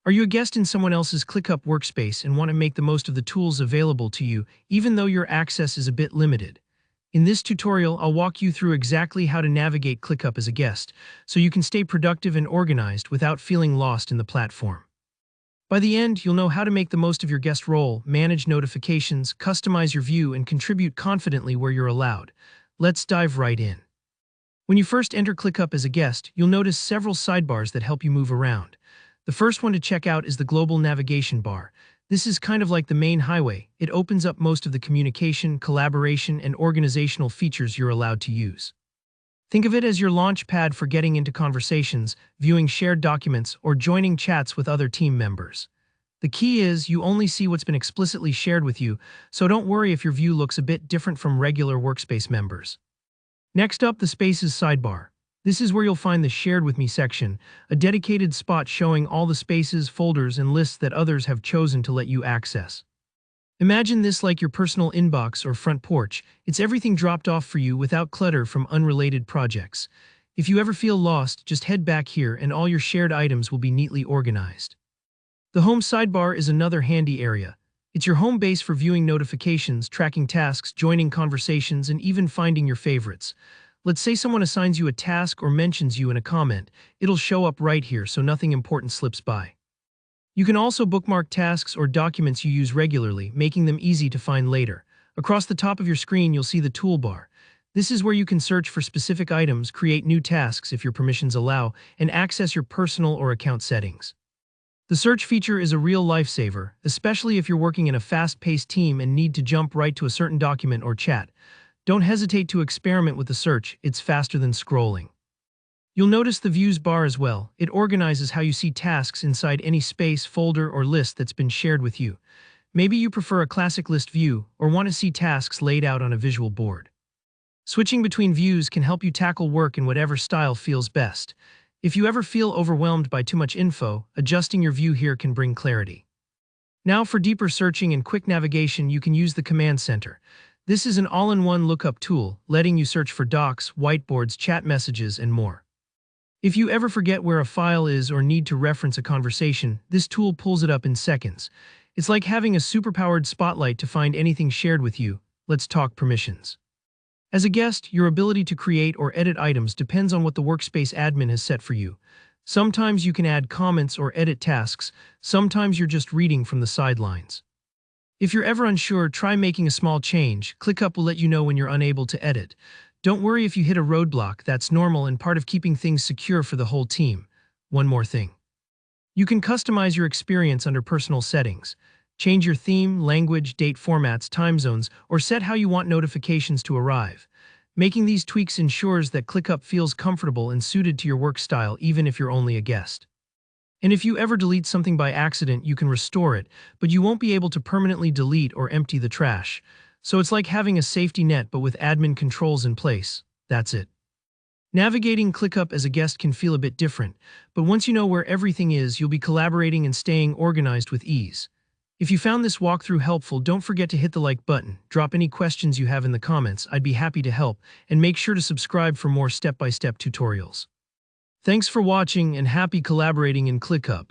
Are you a guest in someone else's ClickUp workspace and want to make the most of the tools available to you, even though your access is a bit limited? In this tutorial, I'll walk you through exactly how to navigate ClickUp as a guest, so you can stay productive and organized without feeling lost in the platform. By the end, you'll know how to make the most of your guest role, manage notifications, customize your view, and contribute confidently where you're allowed. Let's dive right in. When you first enter ClickUp as a guest, you'll notice several sidebars that help you move around. The first one to check out is the global navigation bar. This is kind of like the main highway. It opens up most of the communication, collaboration, and organizational features you're allowed to use. Think of it as your launch pad for getting into conversations, viewing shared documents, or joining chats with other team members. The key is you only see what's been explicitly shared with you, so don't worry if your view looks a bit different from regular workspace members. Next up, the Spaces sidebar. This is where you'll find the Shared With Me section, a dedicated spot showing all the spaces, folders, and lists that others have chosen to let you access. Imagine this like your personal inbox or front porch. It's everything dropped off for you without clutter from unrelated projects. If you ever feel lost, just head back here and all your shared items will be neatly organized. The Home sidebar is another handy area. It's your home base for viewing notifications, tracking tasks, joining conversations, and even finding your favorites. Let's say someone assigns you a task or mentions you in a comment. It'll show up right here so nothing important slips by. You can also bookmark tasks or documents you use regularly, making them easy to find later. Across the top of your screen, you'll see the toolbar. This is where you can search for specific items, create new tasks if your permissions allow, and access your personal or account settings. The search feature is a real lifesaver, especially if you're working in a fast-paced team and need to jump right to a certain document or chat. Don't hesitate to experiment with the search, it's faster than scrolling. You'll notice the Views bar as well. It organizes how you see tasks inside any space, folder, or list that's been shared with you. Maybe you prefer a classic list view or want to see tasks laid out on a visual board. Switching between views can help you tackle work in whatever style feels best. If you ever feel overwhelmed by too much info, adjusting your view here can bring clarity. Now for deeper searching and quick navigation, you can use the Command Center. This is an all-in-one lookup tool, letting you search for docs, whiteboards, chat messages, and more. If you ever forget where a file is or need to reference a conversation, this tool pulls it up in seconds. It's like having a superpowered spotlight to find anything shared with you. Let's talk permissions. As a guest, your ability to create or edit items depends on what the workspace admin has set for you. Sometimes you can add comments or edit tasks, sometimes you're just reading from the sidelines. If you're ever unsure, try making a small change. ClickUp will let you know when you're unable to edit. Don't worry if you hit a roadblock, that's normal and part of keeping things secure for the whole team. One more thing. You can customize your experience under personal settings. Change your theme, language, date formats, time zones, or set how you want notifications to arrive. Making these tweaks ensures that ClickUp feels comfortable and suited to your work style even if you're only a guest. And if you ever delete something by accident, you can restore it, but you won't be able to permanently delete or empty the trash. So it's like having a safety net but with admin controls in place. That's it. Navigating ClickUp as a guest can feel a bit different, but once you know where everything is, you'll be collaborating and staying organized with ease. If you found this walkthrough helpful, don't forget to hit the like button, drop any questions you have in the comments, I'd be happy to help, and make sure to subscribe for more step-by-step tutorials. Thanks for watching and happy collaborating in ClickUp.